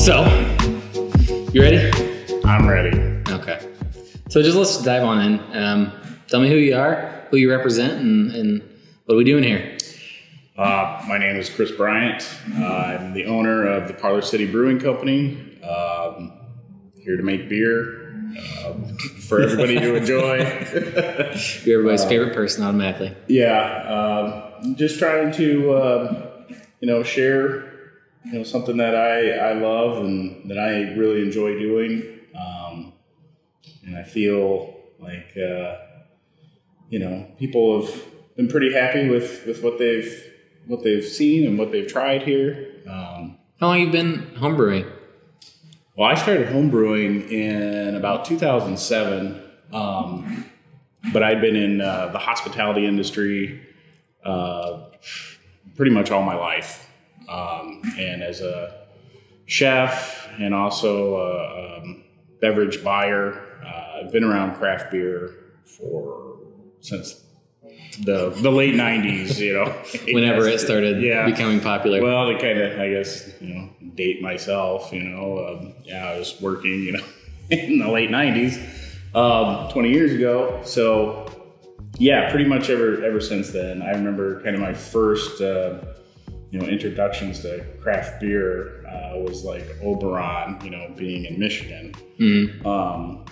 So, you ready? I'm ready. Okay. So just let's dive on in. Tell me who you are, who you represent, and what are we doing here? My name is Chris Bryant. I'm the owner of the Parlor City Brewing Company. Here to make beer for everybody to enjoy. You're everybody's favorite person automatically. Yeah. Just trying to, share, something that I love and that I really enjoy doing. And I feel like, people have been pretty happy with what they've seen and what they've tried here. How long have you been homebrewing? Well, I started homebrewing in about 2007, but I'd been in the hospitality industry pretty much all my life. And as a chef and also a beverage buyer, I've been around craft beer since the late 90s, Whenever it started becoming popular. Well, to kind of, I guess, date myself, I was working, in the late 90s, 20 years ago. So, yeah, pretty much ever since then. I remember kind of my first, introductions to craft beer was like Oberon, being in Michigan. Mm-hmm.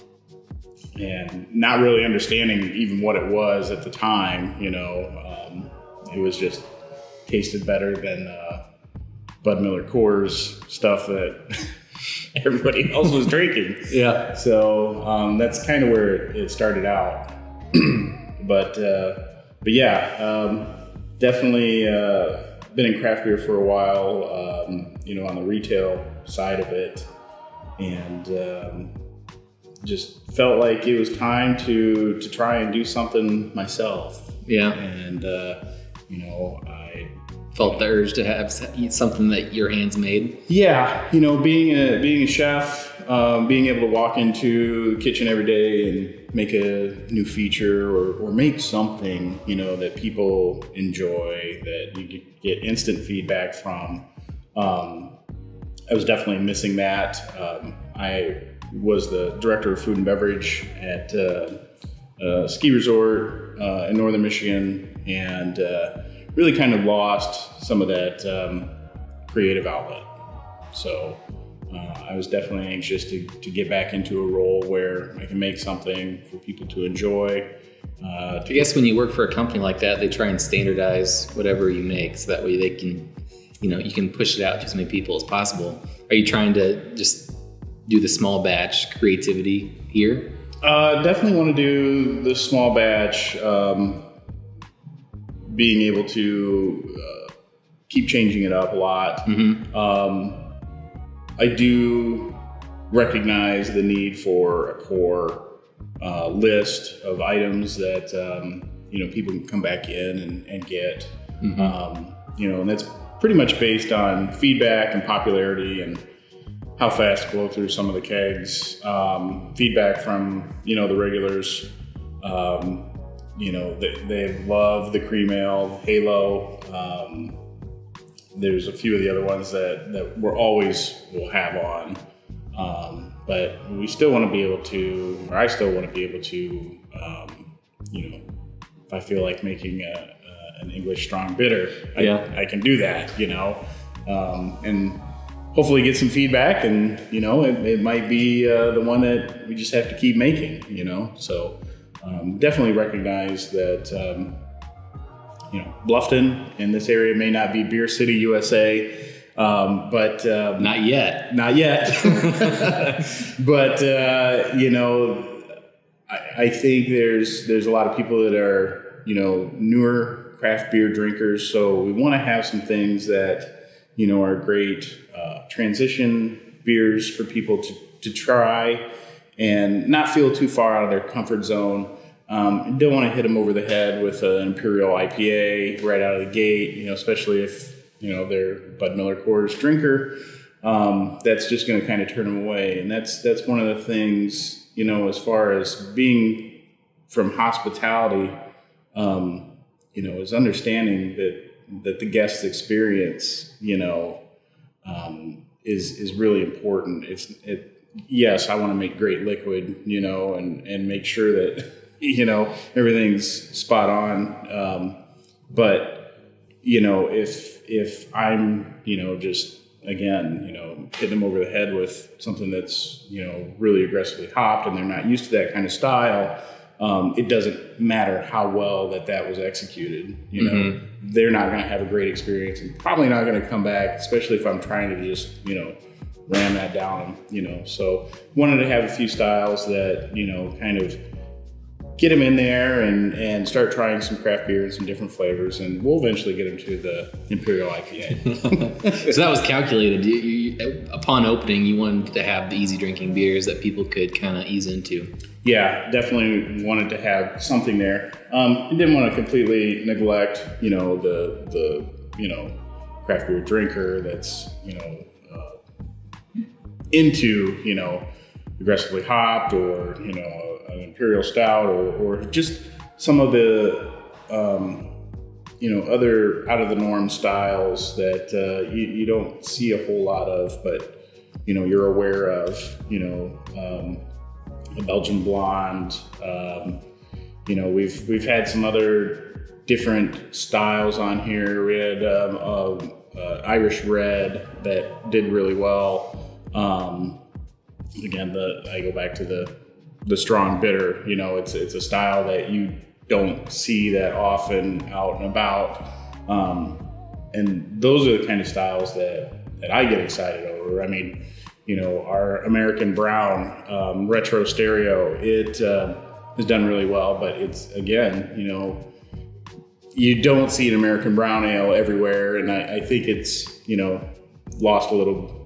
And not really understanding even what it was at the time, it was just tasted better than Bud Miller Coors stuff that everybody else was drinking. Yeah. So that's kind of where it started out. But yeah, definitely been in craft beer for a while, on the retail side of it, and just felt like it was time to try and do something myself. Yeah. And, I felt the urge to eat something that your hands made. Yeah. Being a chef, being able to walk into the kitchen every day and make a new feature or make something, that people enjoy, that you get instant feedback from. I was definitely missing that. I was the director of food and beverage at a ski resort in northern Michigan, and really kind of lost some of that creative outlet. So I was definitely anxious to get back into a role where I can make something for people to enjoy. I guess when you work for a company like that, they try and standardize whatever you make, so that way they can, you can push it out to as many people as possible. Are you trying to just do the small batch creativity here? Definitely want to do the small batch, being able to keep changing it up a lot. Mm-hmm. I do recognize the need for a core list of items that people can come back in and get. Mm-hmm. And that's pretty much based on feedback and popularity and how fast to blow through some of the kegs. Feedback from the regulars. They love the cream ale, Halo. There's a few of the other ones that will have on. But we still want to be able to, or I still want to be able to, if I feel like making an English strong bitter, I can do that, and hopefully get some feedback, and, it might be the one that we just have to keep making, so definitely recognize that, Bluffton in this area may not be Beer City, USA, but not yet. But I think there's a lot of people that are newer craft beer drinkers, so we want to have some things that are great transition beers for people to try and not feel too far out of their comfort zone. Don't want to hit them over the head with an Imperial IPA right out of the gate, especially if, they're Bud Miller Coors drinker. That's just going to kind of turn them away. And that's one of the things, as far as being from hospitality, is understanding that the guest experience, is really important. Yes, I want to make great liquid, and make sure that, everything's spot on. But, if I'm, just, again, hitting them over the head with something that's, really aggressively hopped and they're not used to that kind of style, it doesn't matter how well that was executed. They're not going to have a great experience and probably not going to come back, especially if I'm trying to just, ram that down them, So wanted to have a few styles that, kind of get them in there and start trying some craft beer and some different flavors, and we'll eventually get them to the Imperial IPA. So that was calculated. You, upon opening, you wanted to have the easy drinking beers that people could kind of ease into. Yeah, definitely wanted to have something there. Didn't want to completely neglect, the craft beer drinker that's, into, aggressively hopped or, an imperial stout or just some of the, other out of the norm styles that you don't see a whole lot of, but, you're aware of, a Belgian blonde. We've had some other different styles on here. We had Irish red that did really well. Again, I go back to the strong bitter. It's a style that you don't see that often out and about, and those are the kind of styles that I get excited over. I mean, our American Brown retro stereo, it has done really well, but it's, again, you don't see an American Brown ale everywhere, and I think it's, lost a little,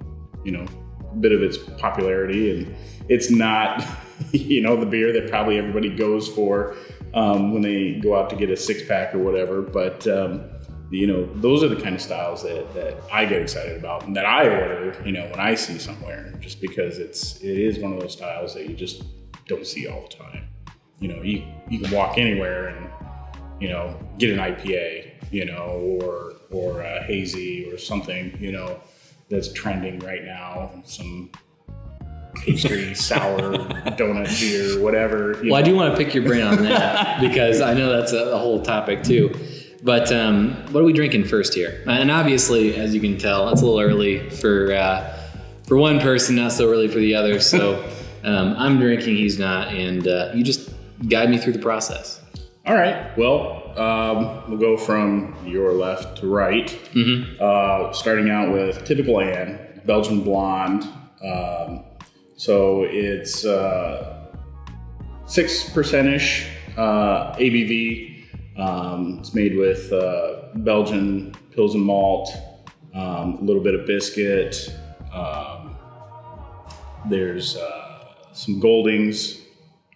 bit of its popularity, and it's not, the beer that probably everybody goes for when they go out to get a 6-pack or whatever, but those are the kind of styles that I get excited about and that I order, when I see somewhere, just because it is one of those styles that you just don't see all the time. You can walk anywhere and, get an IPA, or a hazy or something, that's trending right now, some pastry, sour, donut beer, whatever. Well, I do want to pick your brain on that because I know that's a whole topic too. But what are we drinking first here? And obviously, as you can tell, it's a little early for one person, not so early for the other. So I'm drinking, he's not, and you just guide me through the process. All right. Well, we'll go from your left to right. Starting out with typical Anne, Belgian blonde. So it's 6%-ish ABV. It's made with Belgian Pilsen malt, a little bit of biscuit. There's some Goldings,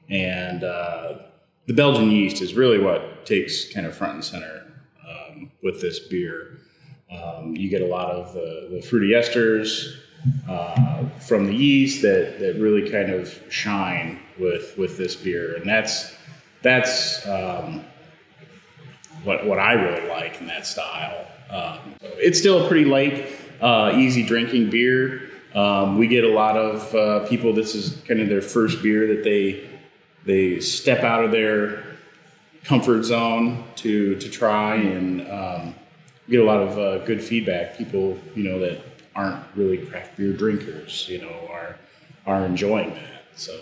and the Belgian yeast is really what takes kind of front and center with this beer. You get a lot of the fruity esters from the yeast that really kind of shine with this beer, and that's what I really like in that style. It's still a pretty light, easy drinking beer. We get a lot of people, this is kind of their first beer that they step out of their comfort zone to try, and get a lot of good feedback. People, that aren't really craft beer drinkers, are enjoying that. So,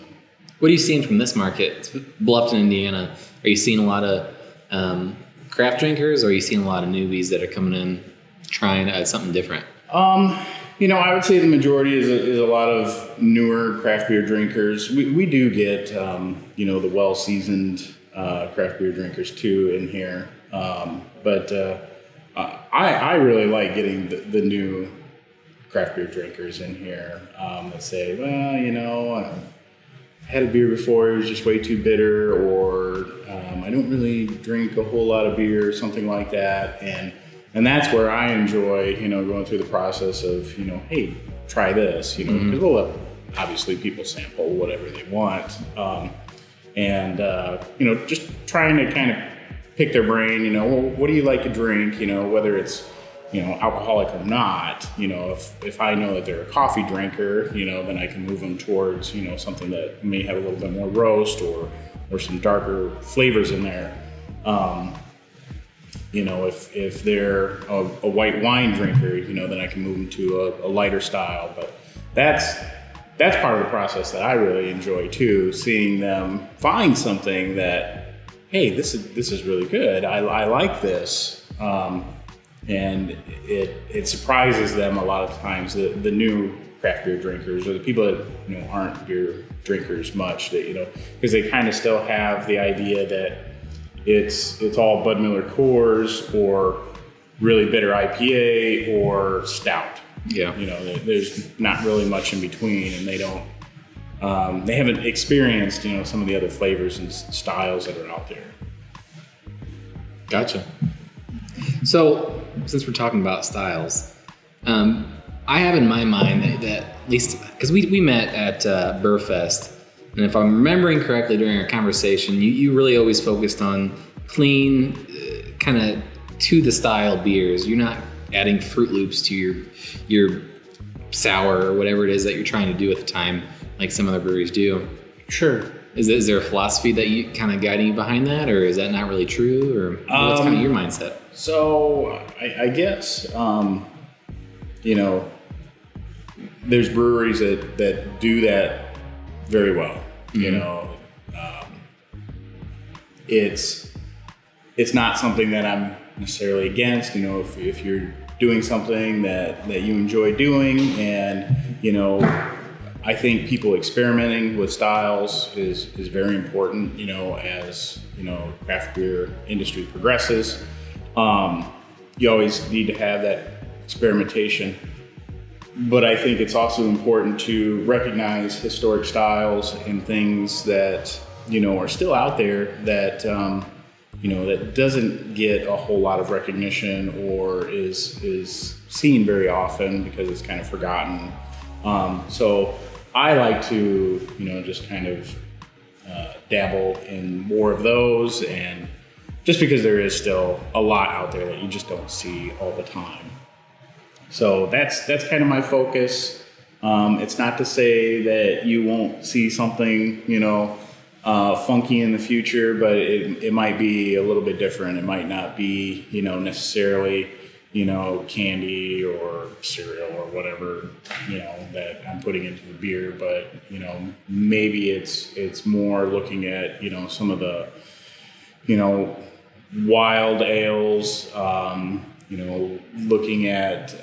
what are you seeing from this market? It's Bluffton, Indiana. Are you seeing a lot of craft drinkers, or are you seeing a lot of newbies that are coming in trying something different? I would say the majority is a lot of newer craft beer drinkers. We do get, the well-seasoned craft beer drinkers too in here. But I really like getting the new craft beer drinkers in here that say, well, I had a beer before, it was just way too bitter, or I don't really drink a whole lot of beer, or something like that. And that's where I enjoy, going through the process of, hey, try this, because we'll let, obviously, people sample whatever they want. Just trying to kind of pick their brain, well, what do you like to drink, whether it's, alcoholic or not, if I know that they're a coffee drinker, then I can move them towards, something that may have a little bit more roast or some darker flavors in there. If they're a white wine drinker, then I can move them to a lighter style. But that's part of the process that I really enjoy too, seeing them find something that, hey, this is really good. I like this. And it surprises them a lot of times, the new craft beer drinkers or the people that aren't beer drinkers much, that because they kind of still have the idea that it's all Bud Miller Coors or really bitter IPA or stout. Yeah. There's not really much in between, and they haven't experienced some of the other flavors and styles that are out there. Gotcha. So, since we're talking about styles, I have in my mind that at least, because we met at Burfest, and if I'm remembering correctly during our conversation, you really always focused on clean, kind of to the style beers. You're not adding Fruit Loops to your sour or whatever it is that you're trying to do at the time, like some other breweries do. Sure. Is there a philosophy that you kind of guiding you behind that, or is that not really true, or what's kind of your mindset? So I guess there's breweries that do that very well. It's not something that I'm necessarily against. If you're doing something that you enjoy doing, and I think people experimenting with styles is very important, as craft beer industry progresses. You always need to have that experimentation, but I think it's also important to recognize historic styles and things that are still out there that that doesn't get a whole lot of recognition or is seen very often because it's kind of forgotten. So I like to, just kind of dabble in more of those, and just because there is still a lot out there that you just don't see all the time. So that's kind of my focus. It's not to say that you won't see something, funky in the future, but it might be a little bit different. It might not be, necessarily, candy or cereal or whatever, that I'm putting into the beer, but, maybe it's more looking at, some of the, wild ales, looking at,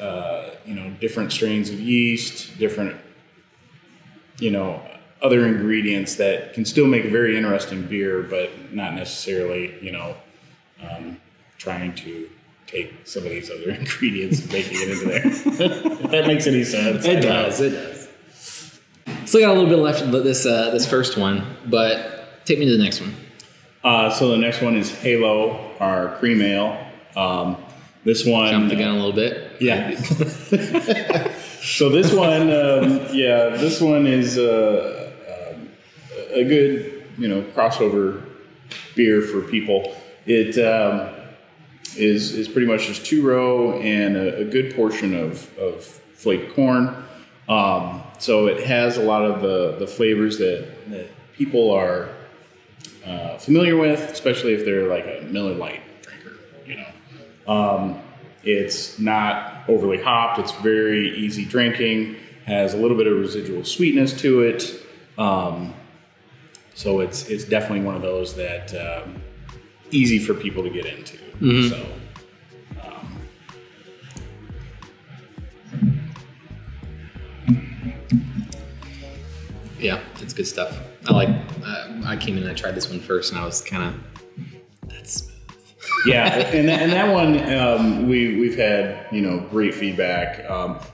different strains of yeast, different, other ingredients that can still make a very interesting beer, but not necessarily, trying to take some of these other ingredients and making it into there. If that makes any sense. It does. Still got a little bit left of this first one, but take me to the next one. So the next one is Halo, our cream ale. This one... Jump the gun a little bit. Yeah. So this one, this one is a good, crossover beer for people. It is pretty much just 2-row and a good portion of flaked corn. So it has a lot of the flavors that people are familiar with, especially if they're like a Miller Lite drinker. It's not overly hopped. It's very easy drinking. Has a little bit of residual sweetness to it. So it's definitely one of those that easy for people to get into. Mm-hmm. So. Yeah, it's good stuff. I came in and I tried this one first, and I was kind of, that's smooth. Yeah, and that one we've had great feedback.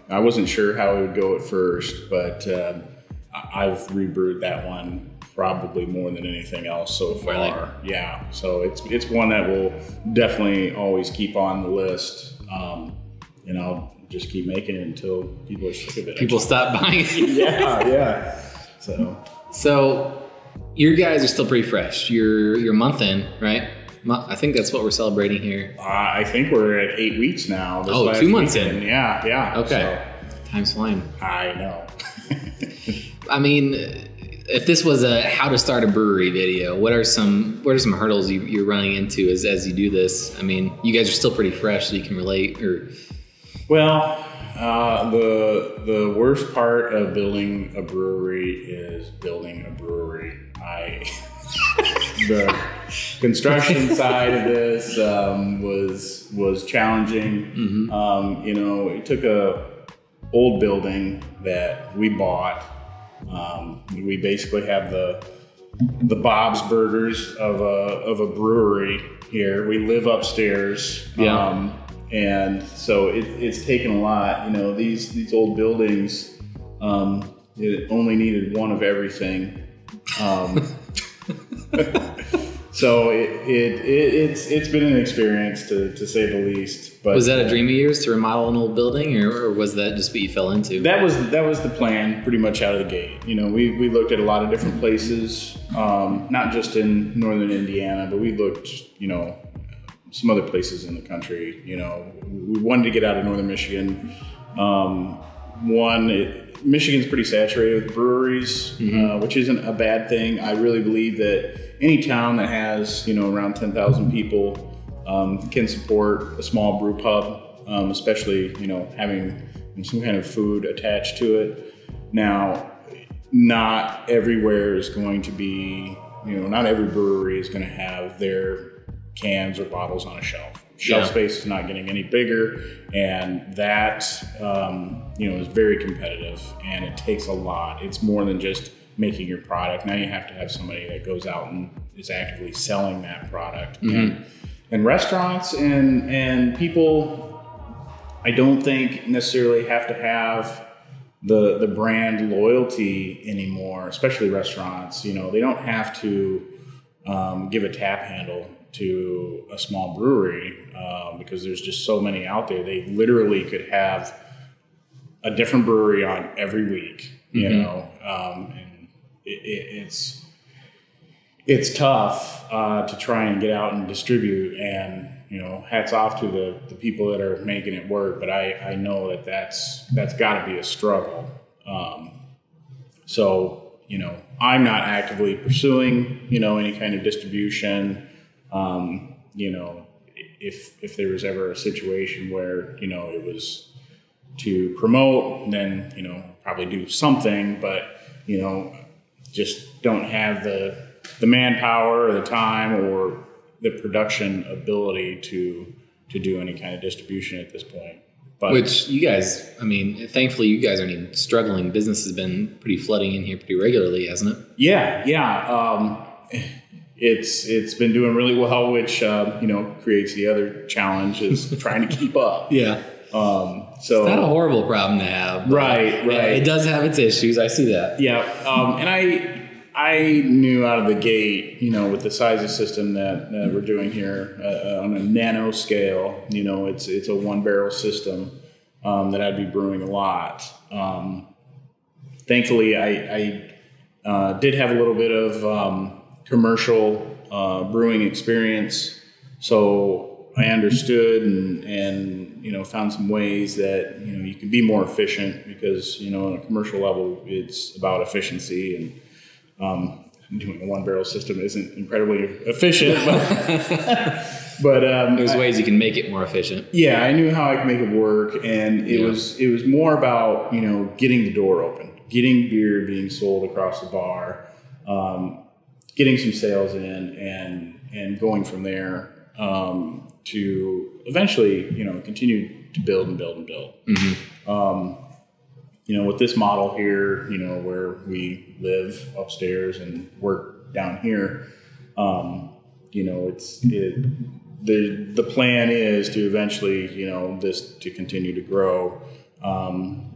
I wasn't sure how it would go at first, but I've rebrewed that one probably more than anything else so far. Really? Yeah, so it's one that will definitely always keep on the list. I'll just keep making it until people are sick of it. People stop buying it. Yeah. So your guys are still pretty fresh. You're a month in, right? I think that's what we're celebrating here. I think we're at 8 weeks now. Oh, 2 months in. Yeah. Okay. So, time's flying. I know. I mean, if this was a how to start a brewery video, what are some hurdles you're running into as you do this? I mean, you guys are still pretty fresh, so you can relate. Well, the worst part of building a brewery is building a brewery. The construction side of this was challenging. Mm-hmm. It took a old building that we bought. We basically have the Bob's Burgers of a brewery here. We live upstairs. Yeah. And so it's taken a lot. These old buildings, it only needed one of everything. So it's been an experience to say the least. But was that a dream of yours to remodel an old building, or was that just what you fell into? That was the plan, pretty much out of the gate. We looked at a lot of different places, not just in northern Indiana, but we looked, some other places in the country. We wanted to get out of northern Michigan. Michigan's pretty saturated with breweries, mm-hmm. Which isn't a bad thing. I really believe that any town that has, around 10,000 people can support a small brew pub, especially, having some kind of food attached to it. Now, not everywhere is going to be, not every brewery is going to have their cans or bottles on a shelf. Shelf space is not getting any bigger, and that is very competitive, and it takes a lot. It's more than just making your product. Now you have to have somebody that goes out and is actively selling that product. Mm-hmm. And restaurants and people, I don't think necessarily have to have the brand loyalty anymore, especially restaurants. They don't have to give a tap handle to a small brewery because there's just so many out there. They literally could have a different brewery on every week, mm-hmm. And it's tough to try and get out and distribute, and hats off to the people that are making it work, but I know that's got to be a struggle. So I'm not actively pursuing any kind of distribution. If there was ever a situation where, it was to promote, then, probably do something, but, just don't have the manpower or the time or the production ability to do any kind of distribution at this point. But which you guys, thankfully you guys aren't even struggling. Business has been pretty flooding in here pretty regularly, hasn't it? Yeah. It's been doing really well, which creates the other challenge is trying to keep up. Yeah. So it's not a horrible problem to have. Right. It does have its issues. I see that. Yeah. And I knew out of the gate, with the size of system that we're doing here on a nano scale, it's a 1-barrel system that I'd be brewing a lot. Thankfully, I did have a little bit of commercial brewing experience, so I understood and found some ways that you can be more efficient, because on a commercial level it's about efficiency, and doing a 1-barrel system isn't incredibly efficient, but there's ways you can make it more efficient. Yeah, I knew how I could make it work, and it was more about getting the door open, getting beer being sold across the bar, getting some sales in, and going from there to eventually, continue to build and build and build. Mm-hmm. With this model here, where we live upstairs and work down here, the plan is to eventually, this to continue to grow.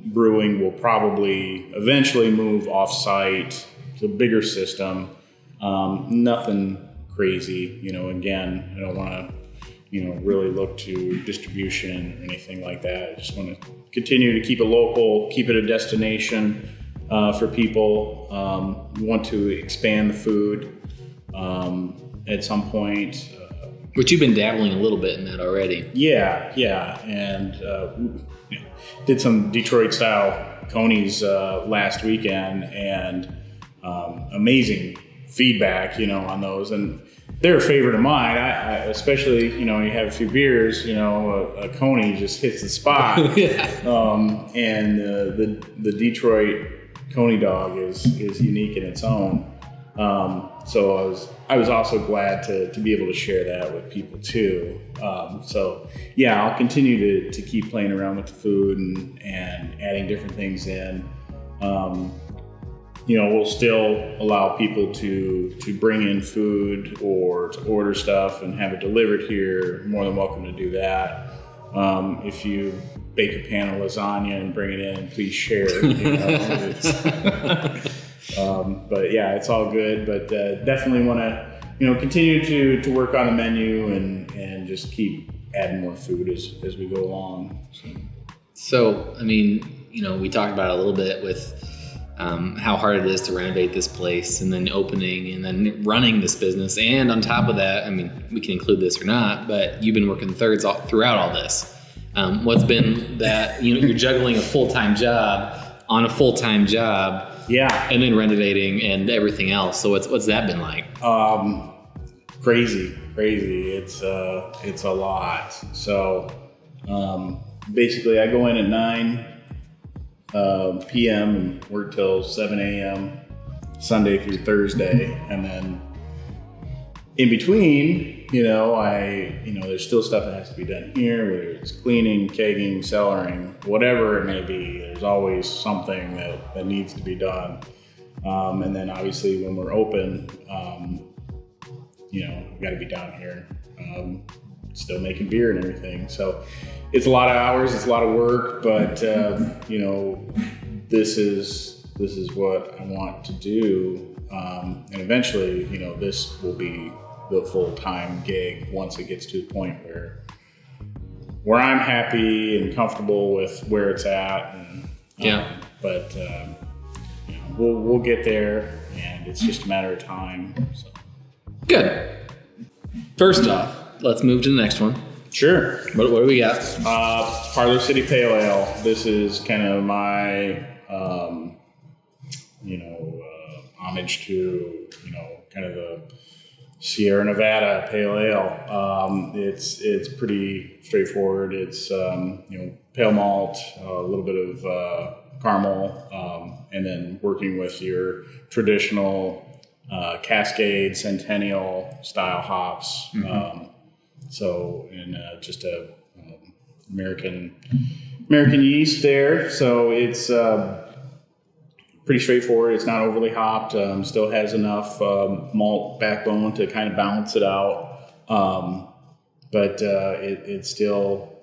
Brewing will probably eventually move off-site to a bigger system. Nothing crazy, again, I don't want to, really look to distribution or anything like that. I just want to continue to keep it local, keep it a destination for people. We want to expand the food at some point. But you've been dabbling a little bit in that already. Yeah, and did some Detroit style conies last weekend, and amazing feedback, on those, and they're a favorite of mine. I especially, you have a few beers, a coney just hits the spot. Yeah. And the Detroit coney dog is unique in its own. So I was also glad to be able to share that with people too. So yeah, I'll continue to keep playing around with the food and adding different things in. We'll still allow people to bring in food or to order stuff and have it delivered here. More than welcome to do that. If you bake a pan of lasagna and bring it in, please share. But yeah, it's all good. But definitely want to, continue to work on the menu and just keep adding more food as we go along. So, I mean, we talked about it a little bit with how hard it is to renovate this place, and then opening, and then running this business. And on top of that, I mean, we can include this or not, but you've been working thirds throughout all this. What's been that, you're juggling a full-time job on a full-time job. Yeah. And then renovating and everything else. So what's that been like? Crazy. It's a lot. So, basically I go in at 9 p.m. and work till 7 a.m. Sunday through Thursday. And then in between, there's still stuff that has to be done here, whether it's cleaning, kegging, cellaring, whatever it may be. There's always something that needs to be done. And then obviously when we're open, we've got to be down here, still making beer and everything. So it's a lot of hours, it's a lot of work, but this is what I want to do. And eventually, this will be the full-time gig once it gets to the point where I'm happy and comfortable with where it's at. And, but we'll get there, and it's just a matter of time. So. Good. First off, let's move to the next one. Sure. What do we got? Parlor City Pale Ale. This is kind of my, homage to, kind of the Sierra Nevada Pale Ale. It's pretty straightforward. It's, pale malt, a little bit of caramel, and then working with your traditional Cascade, Centennial style hops. Mm-hmm. Just a American yeast there. So it's pretty straightforward. It's not overly hopped. Still has enough malt backbone to kind of balance it out. But it's still,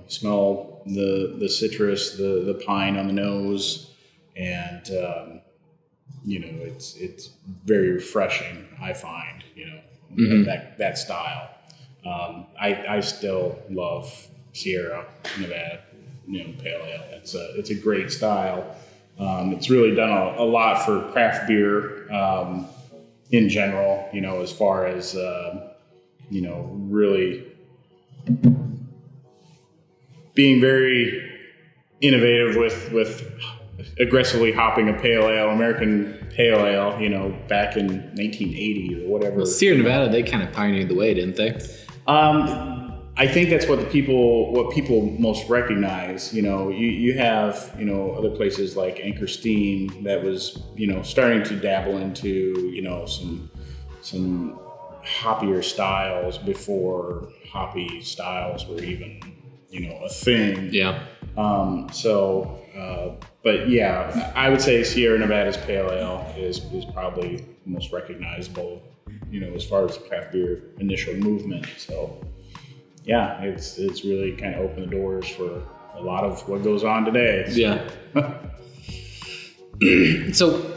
smell the citrus, the pine on the nose, and it's very refreshing, I find, mm-hmm. that style. I still love Sierra Nevada, Pale Ale. It's a great style. It's really done a lot for craft beer in general, as far as, really being very innovative with aggressively hopping a pale ale, American pale ale, back in 1980 or whatever. Well, Sierra Nevada, they kind of pioneered the way, didn't they? I think that's what people most recognize. You have, other places like Anchor Steam that was, starting to dabble into, some hoppier styles before hoppy styles were even, a thing. Yeah. But yeah, I would say Sierra Nevada's Pale Ale is probably the most recognizable, as far as the craft beer initial movement. So yeah, it's really kind of opened the doors for a lot of what goes on today. So. Yeah. So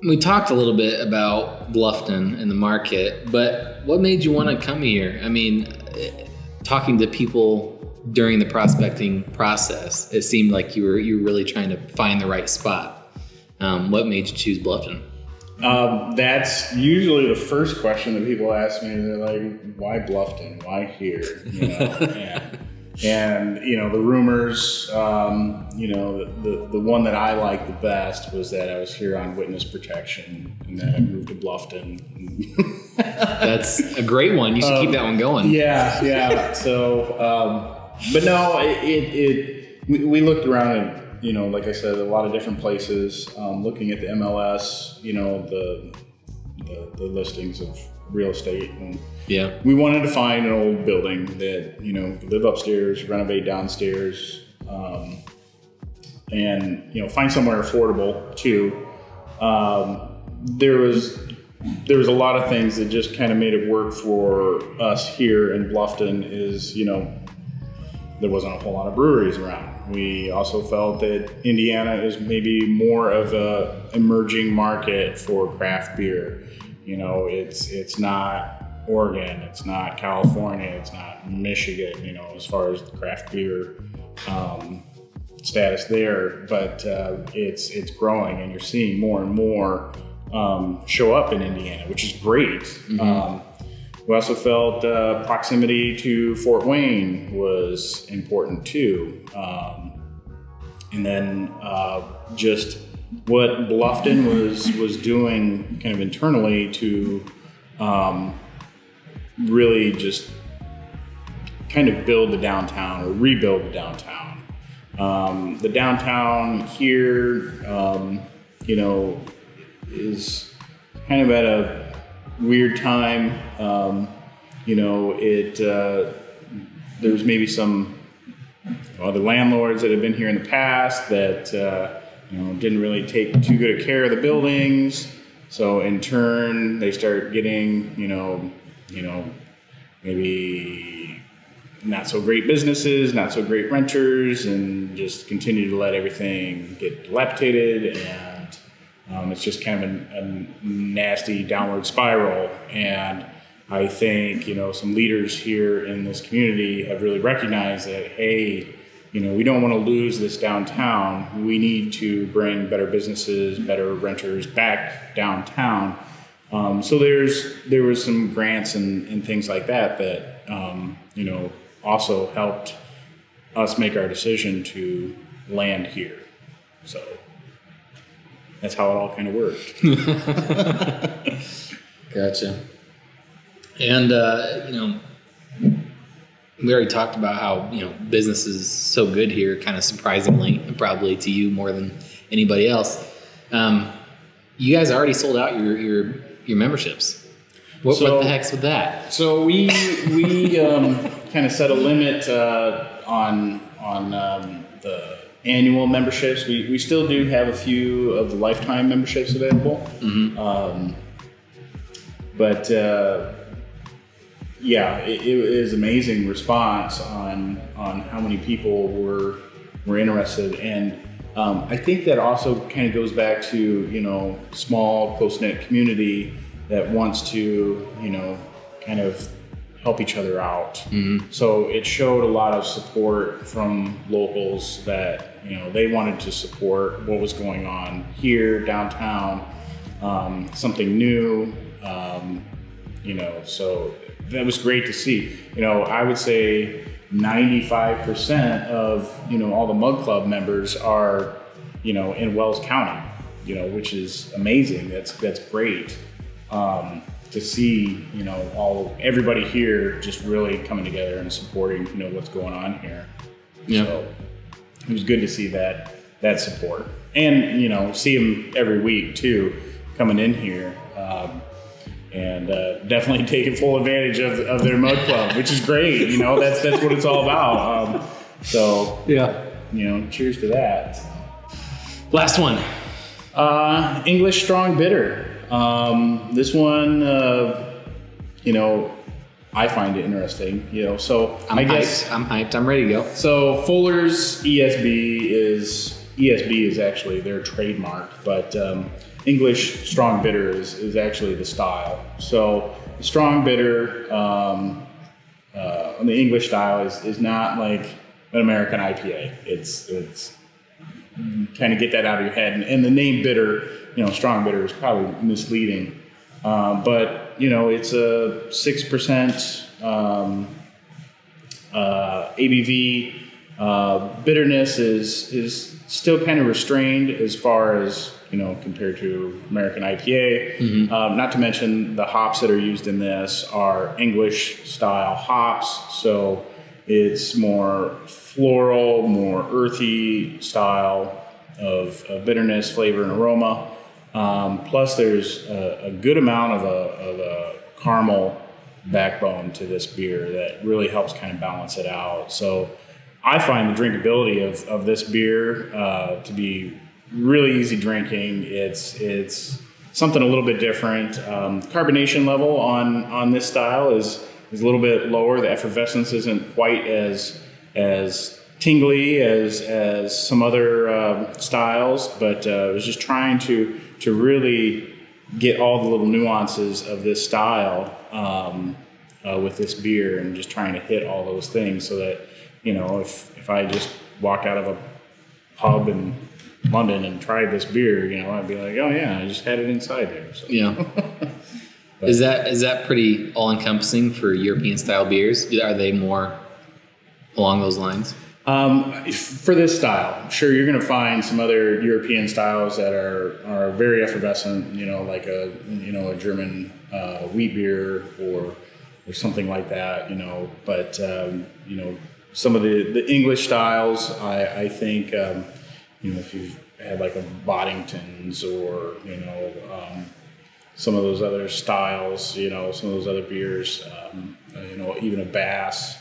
we talked a little bit about Bluffton and the market, but what made you want to come here? I mean, talking to people during the prospecting process, it seemed like you were really trying to find the right spot. What made you choose Bluffton? That's usually the first question that people ask me. They're like, "Why Bluffton? Why here?" You know, and you know the rumors. You know, the one that I liked the best was that I was here on witness protection, and then I moved to Bluffton. That's a great one. You should keep that one going. Yeah. So, but no, we looked around and. You know, like I said, a lot of different places. Looking at the MLS, you know, the listings of real estate, and we wanted to find an old building that live upstairs, renovate downstairs, and find somewhere affordable too. There was a lot of things that just kind of made it work for us here in Bluffton. There wasn't a whole lot of breweries around. We also felt that Indiana is maybe more of a emerging market for craft beer. You know, it's not Oregon, it's not California, it's not Michigan, as far as the craft beer status there, but it's growing, and you're seeing more and more show up in Indiana, which is great. Mm-hmm. We also felt proximity to Fort Wayne was important too. And then just what Bluffton was doing kind of internally to really just kind of build the downtown or rebuild the downtown. The downtown here, is kind of at a weird time. There's maybe some other landlords that have been here in the past that didn't really take too good a care of the buildings. So in turn, they start getting maybe not so great businesses, not so great renters, and just continue to let everything get dilapidated, and it's just kind of a nasty downward spiral. And I think, some leaders here in this community have really recognized that, hey, we don't want to lose this downtown. We need to bring better businesses, better renters back downtown. So there was some grants and things like that also helped us make our decision to land here. So that's how it all kind of worked. Gotcha. And, we already talked about how, business is so good here, kind of surprisingly, probably to you more than anybody else. You guys already sold out your memberships. What the heck's with that? So we kind of set a limit on the annual memberships. We still do have a few of the lifetime memberships available. Mm-hmm. But it is amazing response on how many people were interested, and I think that also kind of goes back to small close-knit community that wants to kind of help each other out. Mm-hmm. So it showed a lot of support from locals that they wanted to support what was going on here downtown, something new. So that was great to see. I would say 95% of, all the Mug Club members are, in Wells County, which is amazing. That's great to see, everybody here just really coming together and supporting, what's going on here. Yeah. So it was good to see that support, and, see them every week too, coming in here. And definitely taking full advantage of their Mud Club, which is great. That's what it's all about. Cheers to that. Last one. English Strong Bitter. This one, I find it interesting. So I'm hyped. I'm ready to go. So Fuller's ESB is actually their trademark, but English Strong Bitter is actually the style. So the Strong Bitter, the English style is not like an American IPA. It's kind of get that out of your head. And the name bitter, strong bitter is probably misleading. But, it's a 6% ABV. Bitterness is still kind of restrained as far as, compared to American IPA. Mm-hmm. Not to mention the hops that are used in this are English style hops. So it's more floral, more earthy style of bitterness, flavor, and aroma. Plus there's a good amount of a caramel backbone to this beer that really helps kind of balance it out. So I find the drinkability of this beer to be really easy drinking. It's something a little bit different. Carbonation level on this style is a little bit lower. The effervescence isn't quite as tingly as some other styles, but I was just trying to really get all the little nuances of this style with this beer, and just trying to hit all those things so that, if I just walked out of a pub in London and tried this beer, I'd be like, oh yeah, I just had it inside there. So. Yeah. But, is that pretty all-encompassing for European style beers? Are they more along those lines? For this style, sure, you're going to find some other European styles that are very effervescent, like a German wheat beer or something like that, but some of the English styles, I think, if you've had like a Boddington's or, some of those other styles, some of those other beers, even a Bass,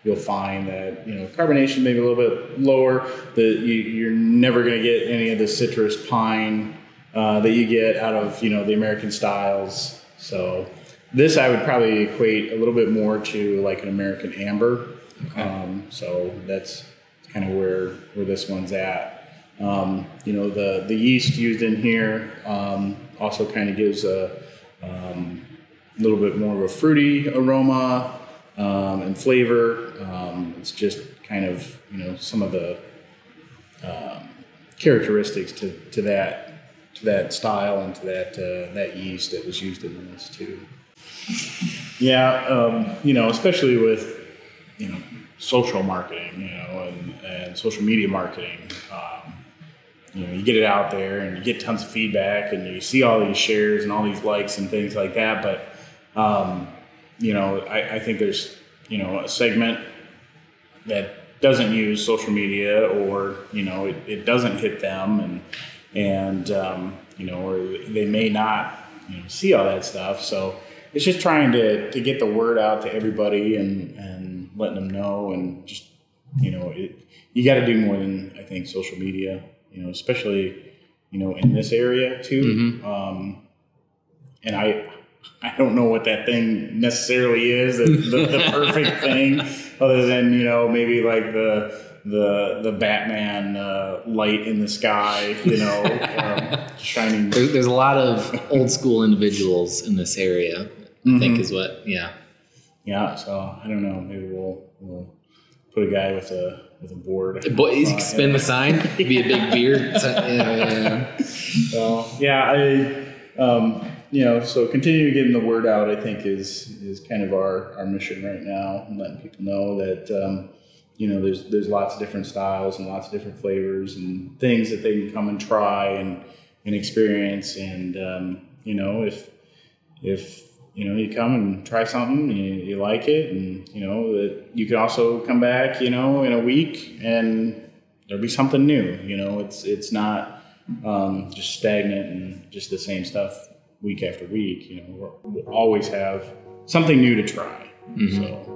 you'll find that, carbonation maybe a little bit lower. You're never going to get any of the citrus pine that you get out of, the American styles. So this I would probably equate a little bit more to like an American amber. Okay. So that's kind of where this one's at. The yeast used in here also kind of gives a little bit more of a fruity aroma and flavor. It's just kind of, some of the characteristics to that style and to that yeast that was used in this too. Yeah, especially with social marketing, and social media marketing. You get it out there and you get tons of feedback and you see all these shares and all these likes and things like that. But, I think there's, a segment that doesn't use social media, or, it doesn't hit them and or they may not, see all that stuff. So it's just trying to get the word out to everybody and letting them know, and just, you got to do more than, I think, social media, especially, in this area too. Mm-hmm. And I don't know what that thing necessarily is, the perfect thing, other than, maybe like the Batman light in the sky, shining. There's a lot of old school individuals in this area, I think is what, yeah. Yeah, so I don't know, maybe we'll put a guy with a board. You can spin the sign, be a big beard. Yeah. So, so continuing getting the word out, I think is kind of our mission right now, and letting people know that, there's lots of different styles and lots of different flavors and things that they can come and try and experience. And, if you come and try something, you like it, and, that you can also come back, in a week and there'll be something new. It's not just stagnant and just the same stuff week after week. We'll always have something new to try. Mm-hmm. So.